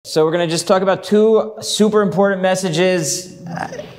So we're going to just talk about two super important messages.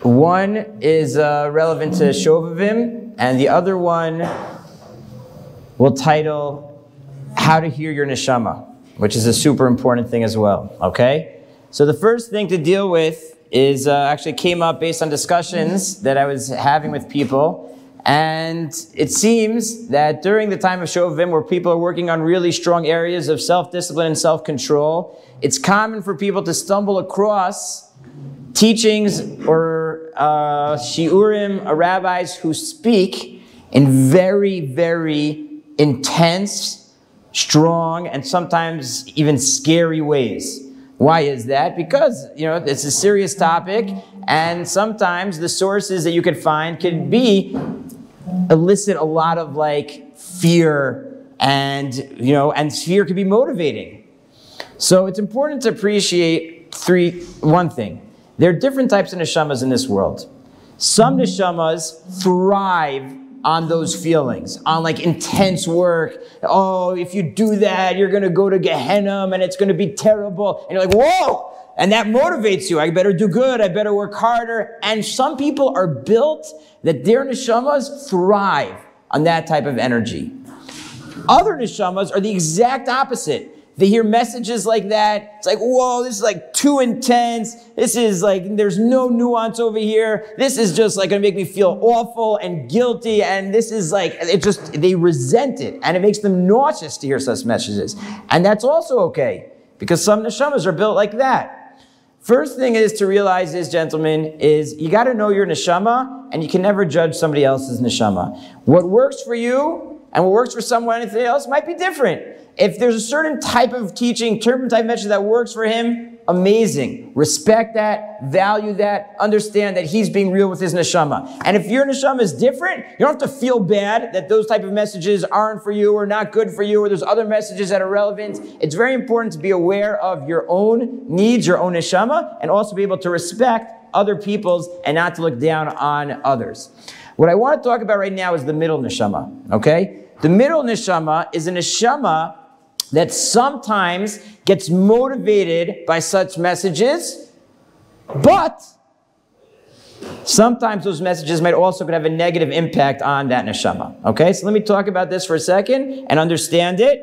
One is relevant to Shovavim, and the other one we'll title How to Hear Your Neshama, which is a super important thing as well, okay? So the first thing to deal with is actually came up based on discussions that I was having with people. And it seems that during the time of Shovavim, where people are working on really strong areas of self-discipline and self-control, it's common for people to stumble across teachings or shiurim, rabbis who speak in very, very intense, strong, and sometimes even scary ways. Why is that? Because, it's a serious topic, and sometimes the sources that you could find could elicit a lot of fear, and fear could be motivating. So it's important to appreciate one thing. There are different types of neshamas in this world. Some neshamas thrive on those feelings, on intense work. Oh, if you do that, you're going to go to Gehenna and it's going to be terrible. And you're like, whoa! And that motivates you. I better do good. I better work harder. And some people are built that their neshamas thrive on that type of energy. Other neshamas are the exact opposite. They hear messages like that. It's like, whoa, this is too intense. This is there's no nuance over here. This is just going to make me feel awful and guilty. And this is they resent it. And it makes them nauseous to hear such messages. And that's also okay, because some neshamas are built like that. First thing is to realize is, gentlemen, is you got to know your neshama, and you can never judge somebody else's neshama. What works for you and what works for someone else might be different. If there's a certain type of teaching, certain type of message that works for him, amazing. Respect that, value that, understand that he's being real with his neshama. And if your neshama is different, you don't have to feel bad that those type of messages aren't for you or not good for you, or there's other messages that are relevant. It's very important to be aware of your own needs, your own neshama, and also be able to respect other people's and not to look down on others. What I want to talk about right now is the middle neshama, okay? The middle neshama is a neshama that sometimes gets motivated by such messages, but sometimes those messages might also have a negative impact on that neshama. Okay, so let me talk about this for a second and understand it.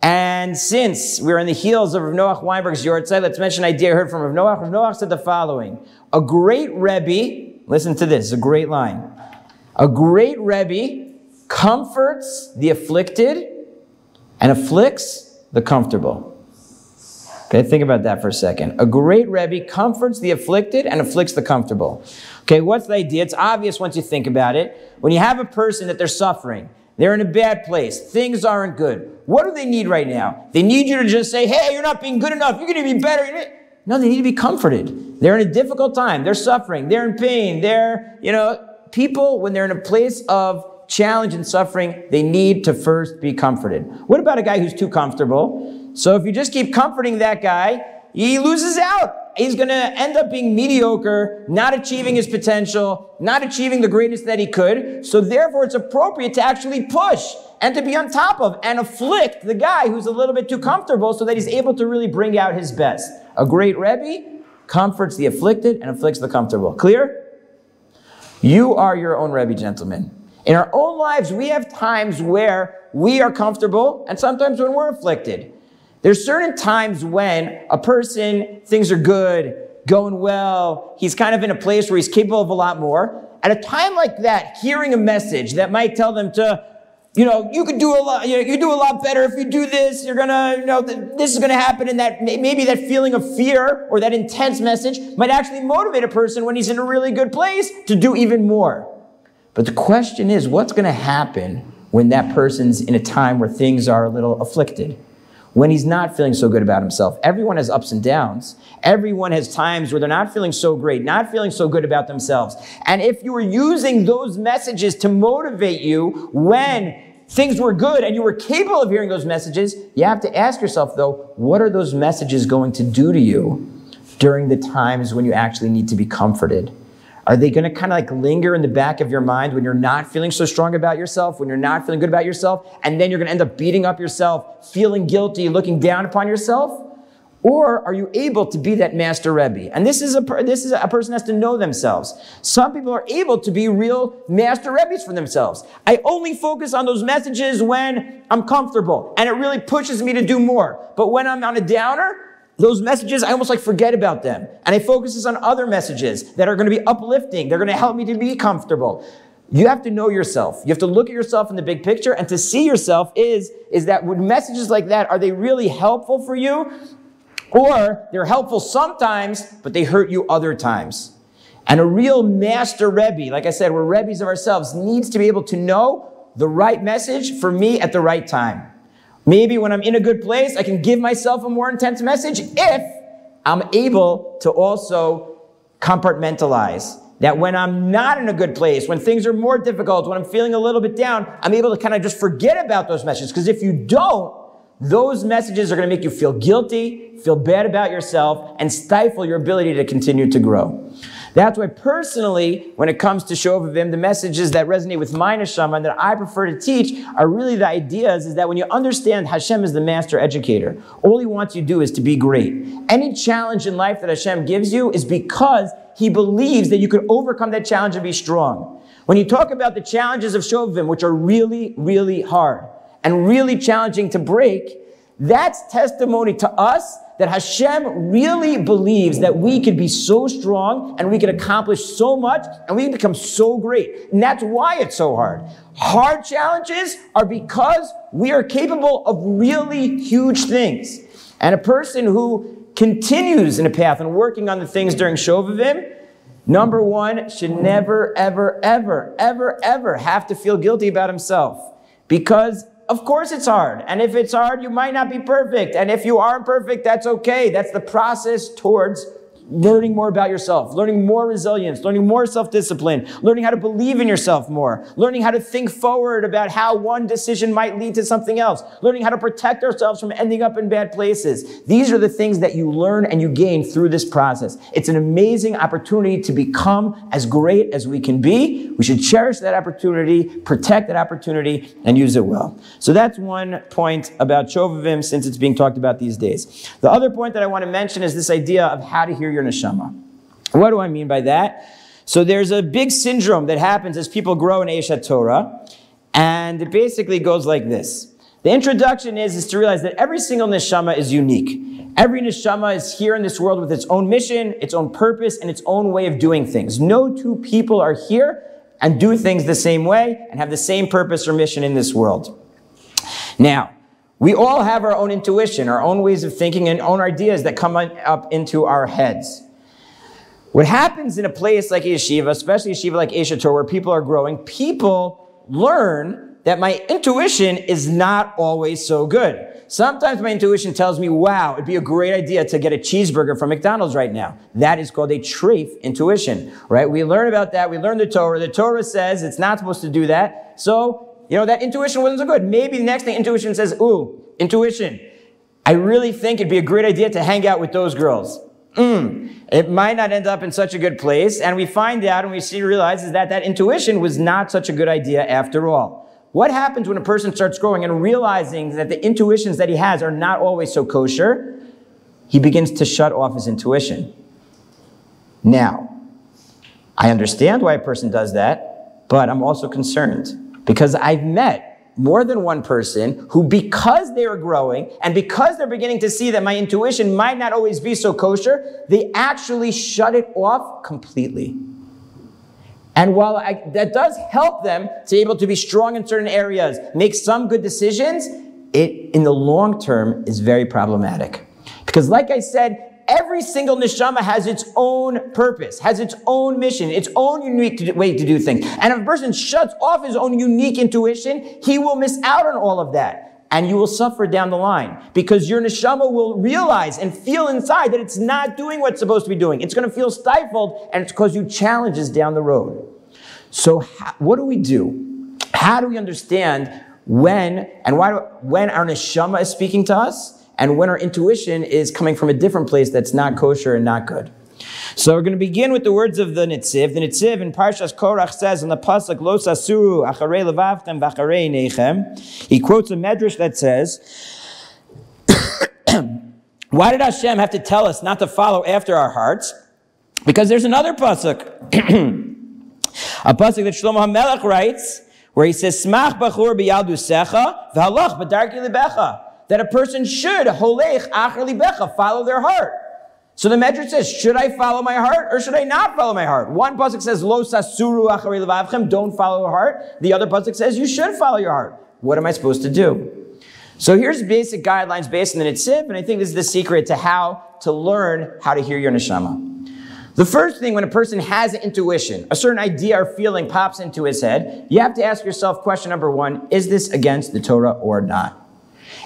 And since we're on the heels of Rav Noach Weinberg's Yortzeit, let's mention an idea I heard from Rav Noach. Rav Noach said the following: a great Rebbe, listen to this, it's a great line. A great Rebbe comforts the afflicted and afflicts the comfortable. Okay, think about that for a second. A great Rebbe comforts the afflicted and afflicts the comfortable. Okay, what's the idea? It's obvious once you think about it. When you have a person that they're suffering, they're in a bad place, things aren't good. What do they need right now? They need you to just say, hey, you're not being good enough, you're going to be better. No, they need to be comforted. They're in a difficult time, they're suffering, they're in pain, people, when they're in a place of challenge and suffering, they need to first be comforted. What about a guy who's too comfortable? So if you just keep comforting that guy, he loses out. He's going to end up being mediocre, not achieving his potential, not achieving the greatness that he could. So therefore, it's appropriate to actually push and to be on top of and afflict the guy who's a little bit too comfortable so that he's able to really bring out his best. A great Rebbe comforts the afflicted and afflicts the comfortable. Clear? You are your own Rebbe, gentlemen. In our own lives, we have times where we are comfortable and sometimes when we're afflicted. There's certain times when a person, things are good, going well, he's kind of in a place where he's capable of a lot more. At a time like that, hearing a message that might tell them to, you could do a lot, you do a lot better if you do this, you're gonna, this is gonna happen, and that maybe that feeling of fear or that intense message might actually motivate a person when he's in a really good place to do even more. But the question is, what's going to happen when that person's in a time where things are a little afflicted? When he's not feeling so good about himself? Everyone has ups and downs. Everyone has times where they're not feeling so great, not feeling so good about themselves. And if you were using those messages to motivate you when things were good and you were capable of hearing those messages, you have to ask yourself, though, what are those messages going to do to you during the times when you actually need to be comforted? Are they going to kind of linger in the back of your mind when you're not feeling so strong about yourself, when you're not feeling good about yourself, and then you're going to end up beating up yourself, feeling guilty, looking down upon yourself? Or are you able to be that master Rebbe? And this is a person has to know themselves. Some people are able to be real master Rebbes for themselves. I only focus on those messages when I'm comfortable and it really pushes me to do more. But when I'm on a downer, those messages, I almost like forget about them. And I focus on other messages that are going to be uplifting. They're going to help me to be comfortable. You have to know yourself. You have to look at yourself in the big picture, and to see yourself is that with messages like that, are they really helpful for you? Or they're helpful sometimes, but they hurt you other times. And a real master Rebbe, like I said, we're Rebbes of ourselves, needs to be able to know the right message for me at the right time. Maybe when I'm in a good place, I can give myself a more intense message if I'm able to also compartmentalize. That when I'm not in a good place, when things are more difficult, when I'm feeling a little bit down, I'm able to kind of just forget about those messages. Because if you don't, those messages are going to make you feel guilty, feel bad about yourself, and stifle your ability to continue to grow. That's why personally, when it comes to Shovavim, the messages that resonate with my neshama and that I prefer to teach are really the ideas is that when you understand Hashem is the master educator, all He wants you to do is to be great. Any challenge in life that Hashem gives you is because He believes that you can overcome that challenge and be strong. When you talk about the challenges of Shovavim, which are really, really hard and really challenging to break, that's testimony to us that Hashem really believes that we could be so strong and we can accomplish so much and we can become so great. And that's why it's so hard. Hard challenges are because we are capable of really huge things. And a person who continues in a path and working on the things during Shovavim, number one, should never, ever, ever, ever, ever have to feel guilty about himself. Because of course it's hard. And if it's hard, you might not be perfect. And if you aren't perfect, that's okay. That's the process towards learning more about yourself, learning more resilience, learning more self-discipline, learning how to believe in yourself more, learning how to think forward about how one decision might lead to something else, learning how to protect ourselves from ending up in bad places. These are the things that you learn and you gain through this process. It's an amazing opportunity to become as great as we can be. We should cherish that opportunity, protect that opportunity, and use it well. So that's one point about Shovavim since it's being talked about these days. The other point that I want to mention is this idea of how to hear your neshama. What do I mean by that? So there's a big syndrome that happens as people grow in Aish Torah, and it basically goes like this. The introduction is to realize that every single neshama is unique. Every neshama is here in this world with its own mission, its own purpose, and its own way of doing things. No two people are here and do things the same way and have the same purpose or mission in this world. Now, we all have our own intuition, our own ways of thinking, and own ideas that come up into our heads. What happens in a place like Yeshiva, especially Yeshiva like Aish Torah, where people are growing, people learn that my intuition is not always so good. Sometimes my intuition tells me, wow, it'd be a great idea to get a cheeseburger from McDonald's right now. That is called a treif intuition, right? We learn about that. We learn the Torah. The Torah says it's not supposed to do that. So, that intuition wasn't so good. Maybe the next thing intuition says, ooh, intuition, I really think it'd be a great idea to hang out with those girls. It might not end up in such a good place. And we find out and we realize that intuition was not such a good idea after all. What happens when a person starts growing and realizing that the intuitions that he has are not always so kosher? He begins to shut off his intuition. Now, I understand why a person does that, but I'm also concerned. Because I've met more than one person who, because they are growing and because they're beginning to see that my intuition might not always be so kosher, they actually shut it off completely. And while that does help them to be able to be strong in certain areas, make some good decisions, it, in the long term, is very problematic. Because like I said, every single neshama has its own purpose, has its own mission, its own unique way to do things. And if a person shuts off his own unique intuition, he will miss out on all of that. And you will suffer down the line. Because your neshama will realize and feel inside that it's not doing what it's supposed to be doing. It's going to feel stifled, and it's cause you challenges down the road. So what do we do? How do we understand when our neshama is speaking to us? And when our intuition is coming from a different place that's not kosher and not good. So we're going to begin with the words of the Nitziv. The Nitziv in Parshas Korach says in the pasuk Lo sasuru acharei levavchem v'acharei neichem. He quotes a medrash that says, Why did Hashem have to tell us not to follow after our hearts? Because there's another pasuk, a pasuk that Shlomo HaMelech writes, where he says, "Smach bachur b'yaldusecha v'halach b'darkei libecha," that a person should holech acher libecha, follow their heart. So the Medrash says, should I follow my heart or should I not follow my heart? One pasuk says, "Lo sasuru acharei levavchem," don't follow your heart. The other pasuk says, you should follow your heart. What am I supposed to do? So here's basic guidelines based on the Netziv, and I think this is the secret to how to learn how to hear your neshama. The first thing, when a person has an intuition, a certain idea or feeling pops into his head, you have to ask yourself question number one, is this against the Torah or not?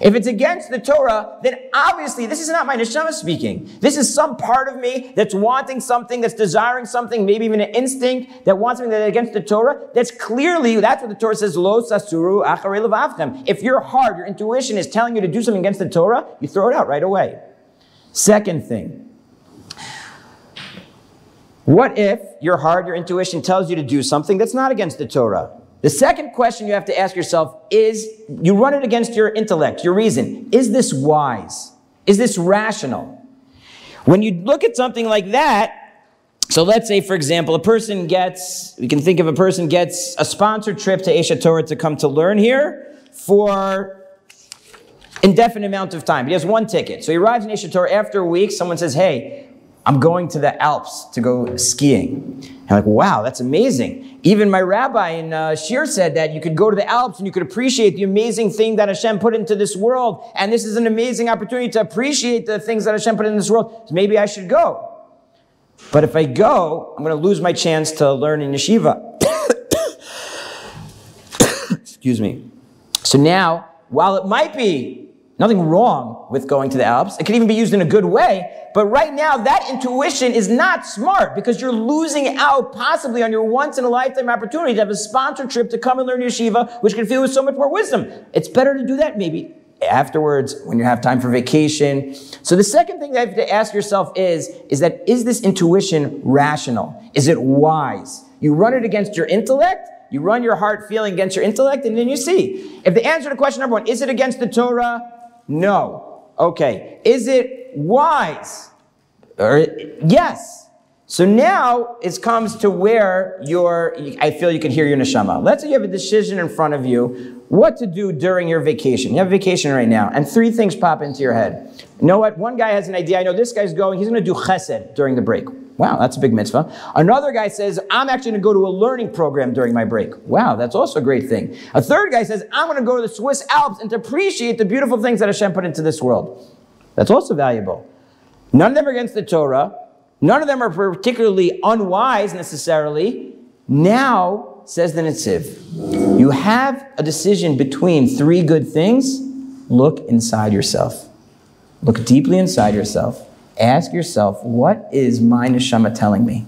If it's against the Torah, then obviously this is not my neshama speaking. This is some part of me that's wanting something, that's desiring something, maybe even an instinct that wants something that's against the Torah. That's clearly, that's what the Torah says, lo sasuru acharei levavchem. If your heart, your intuition is telling you to do something against the Torah, you throw it out right away. Second thing, what if your heart, your intuition tells you to do something that's not against the Torah? The second question you have to ask yourself is, you run it against your intellect, your reason. Is this wise? Is this rational? When you look at something like that, so let's say, for example, we can think of a person gets a sponsored trip to Aish Torah to come to learn here for indefinite amount of time. He has one ticket. So he arrives in Aish Torah after a week, someone says, hey, I'm going to the Alps to go skiing. And I'm like, wow, that's amazing. Even my rabbi in Shir said that you could go to the Alps and you could appreciate the amazing thing that Hashem put into this world. And this is an amazing opportunity to appreciate the things that Hashem put in this world. So maybe I should go. But if I go, I'm going to lose my chance to learn in Yeshiva. Excuse me. So now, while it might be nothing wrong with going to the Alps, it can even be used in a good way, but right now that intuition is not smart because you're losing out possibly on your once-in-a-lifetime opportunity to have a sponsored trip to come and learn Yeshiva, which can fill with so much more wisdom. It's better to do that maybe afterwards when you have time for vacation. So the second thing that you have to ask yourself is this intuition rational? Is it wise? You run it against your intellect, you run your heart feeling against your intellect, and then you see. If the answer to question number one, is it against the Torah? No. Okay. Is it wise? Yes. So now it comes to where I feel you can hear your neshama. Let's say you have a decision in front of you, what to do during your vacation. You have a vacation right now, and three things pop into your head. You know what? One guy has an idea. I know this guy's going. He's going to do chesed during the break. Wow, that's a big mitzvah. Another guy says, I'm actually going to go to a learning program during my break. Wow, that's also a great thing. A third guy says, I'm going to go to the Swiss Alps and to appreciate the beautiful things that Hashem put into this world. That's also valuable. None of them are against the Torah. None of them are particularly unwise necessarily. Now, says the Netziv, you have a decision between three good things. Look inside yourself. Look deeply inside yourself. Ask yourself, what is my neshama telling me?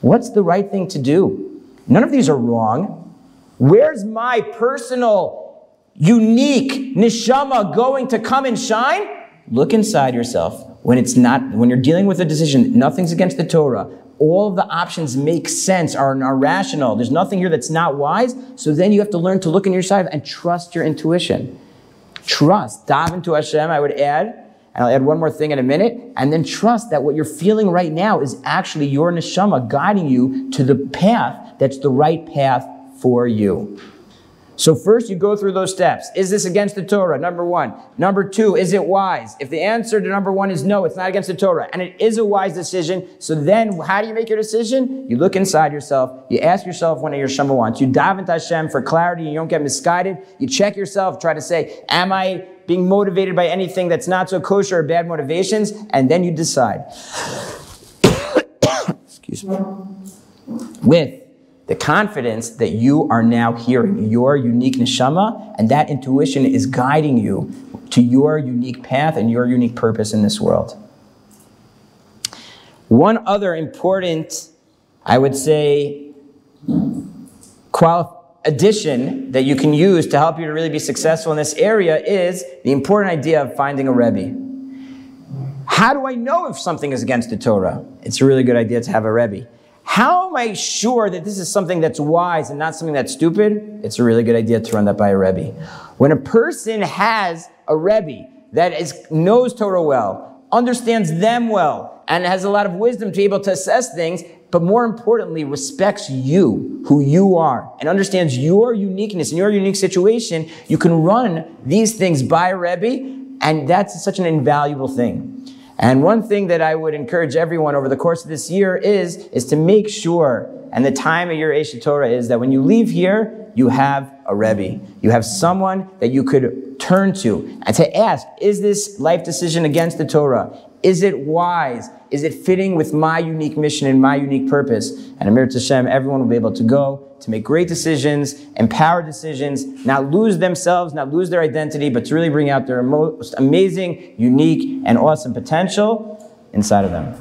What's the right thing to do? None of these are wrong. Where's my personal, unique neshama going to come and shine? Look inside yourself. When you're dealing with a decision, nothing's against the Torah. All of the options make sense, are rational. There's nothing here that's not wise. So then you have to learn to look in your side and trust your intuition. Trust. Dive into Hashem, I would add. And I'll add one more thing in a minute. And then trust that what you're feeling right now is actually your neshama guiding you to the path that's the right path for you. So first you go through those steps. Is this against the Torah? Number one. Number two, is it wise? If the answer to number one is no, it's not against the Torah, and it is a wise decision, so then how do you make your decision? You look inside yourself. You ask yourself what your neshama wants. You dive into Hashem for clarity. You don't get misguided. You check yourself. Try to say, am I being motivated by anything that's not so kosher or bad motivations? And then you decide. Excuse me. With the confidence that you are now hearing your unique neshama, and that intuition is guiding you to your unique path and your unique purpose in this world. One other important, I would say, addition that you can use to help you to really be successful in this area is the important idea of finding a Rebbe. How do I know if something is against the Torah? It's a really good idea to have a Rebbe. How am I sure that this is something that's wise and not something that's stupid? It's a really good idea to run that by a Rebbe. When a person has a Rebbe that knows Torah well, understands them well, and has a lot of wisdom to be able to assess things, but more importantly, respects you, who you are, and understands your uniqueness and your unique situation, you can run these things by a Rebbe, and that's such an invaluable thing. And one thing that I would encourage everyone over the course of this year is to make sure, and the time of your Aish Torah is that when you leave here, you have a Rebbe. You have someone that you could turn to and to ask, is this life decision against the Torah? Is it wise? Is it fitting with my unique mission and my unique purpose? And Amir Tashem, everyone will be able to go to make great decisions, empowered decisions, not lose themselves, not lose their identity, but to really bring out their most amazing, unique, and awesome potential inside of them.